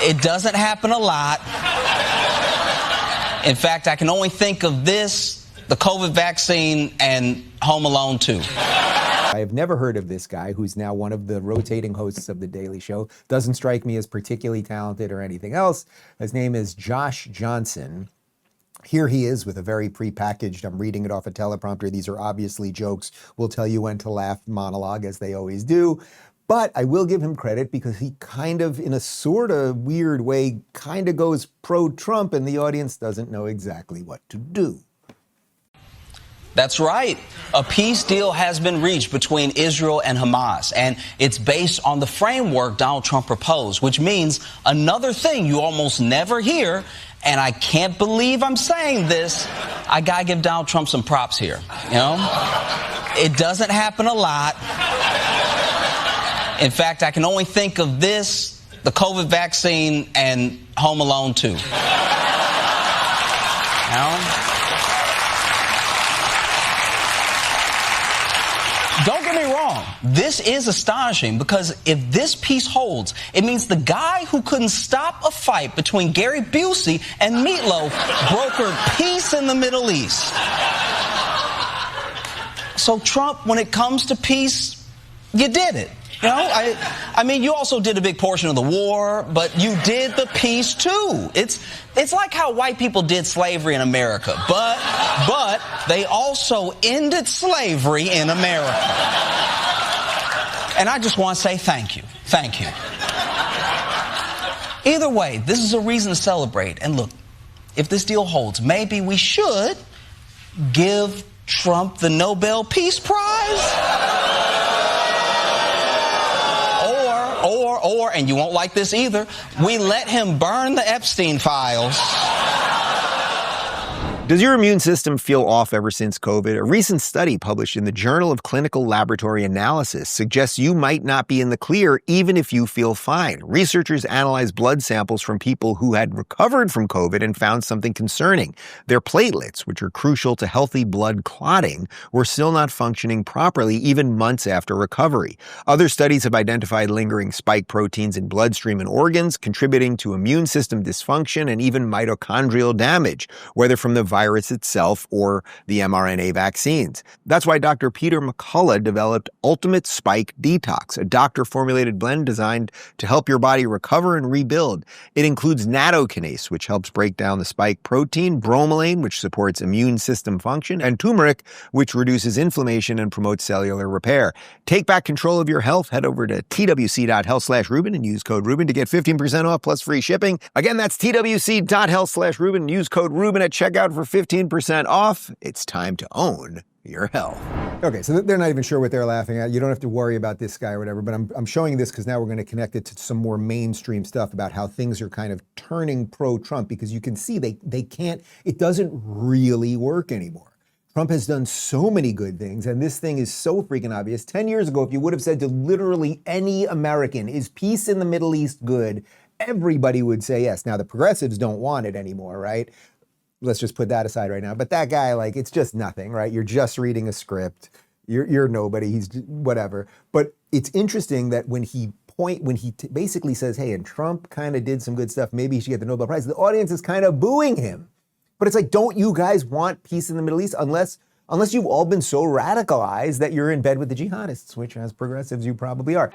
It doesn't happen a lot. In fact, I can only think of this, the COVID vaccine, and Home Alone 2. I have never heard of this guy, who's now one of the rotating hosts of The Daily Show. Doesn't strike me as particularly talented or anything else. His name is Josh Johnson. Here he is with a very prepackaged, I'm reading it off a teleprompter, these are obviously jokes, we'll tell you when to laugh monologue, as they always do. But I will give him credit because he kind of, in a sort of weird way, kind of goes pro-Trump, and the audience doesn't know exactly what to do. That's right. A peace deal has been reached between Israel and Hamas, and it's based on the framework Donald Trump proposed, which means another thing you almost never hear, and I can't believe I'm saying this, I gotta give Donald Trump some props here, you know? It doesn't happen a lot. In fact, I can only think of this, the COVID vaccine, and Home Alone 2. You know? Don't get me wrong, this is astonishing because if this peace holds, it means the guy who couldn't stop a fight between Gary Busey and Meatloaf brokered peace in the Middle East. So Trump, when it comes to peace, you did it. You know, I mean, you also did a big portion of the war, but you did the peace too. It's like how white people did slavery in America, but they also ended slavery in America. And I just want to say thank you. Thank you. Either way, this is a reason to celebrate. And look, if this deal holds, maybe we should give Trump the Nobel Peace Prize. Or, and you won't like this either, we let him burn the Epstein files. Does your immune system feel off ever since COVID? A recent study published in the Journal of Clinical Laboratory Analysis suggests you might not be in the clear even if you feel fine. Researchers analyzed blood samples from people who had recovered from COVID and found something concerning. Their platelets, which are crucial to healthy blood clotting, were still not functioning properly even months after recovery. Other studies have identified lingering spike proteins in bloodstream and organs, contributing to immune system dysfunction and even mitochondrial damage, whether from the virus itself or the mRNA vaccines. That's why Dr. Peter McCullough developed Ultimate Spike Detox, a doctor-formulated blend designed to help your body recover and rebuild. It includes nattokinase, which helps break down the spike protein, bromelain, which supports immune system function, and turmeric, which reduces inflammation and promotes cellular repair. Take back control of your health. Head over to twc.health/Rubin and use code Rubin to get 15% off plus free shipping. Again, that's twc.health/Rubin and use code Rubin at checkout for 15% off. It's time to own your health. Okay, so they're not even sure what they're laughing at. You don't have to worry about this guy or whatever, but I'm showing this because now we're going to connect it to some more mainstream stuff about how things are kind of turning pro-Trump, because you can see they can't, it doesn't really work anymore. Trump has done so many good things, and this thing is so freaking obvious. 10 years ago, if you would have said to literally any American, is peace in the Middle East good? Everybody would say yes. Now, the progressives don't want it anymore, right? Let's just put that aside right now. But that guy, like, it's just nothing, right? You're just reading a script. You're nobody. He's whatever. But it's interesting that when he basically says, hey, and Trump kind of did some good stuff, maybe he should get the Nobel Prize, the audience is kind of booing him. But it's like, don't you guys want peace in the Middle East unless you've all been so radicalized that you're in bed with the jihadists, which as progressives you probably are.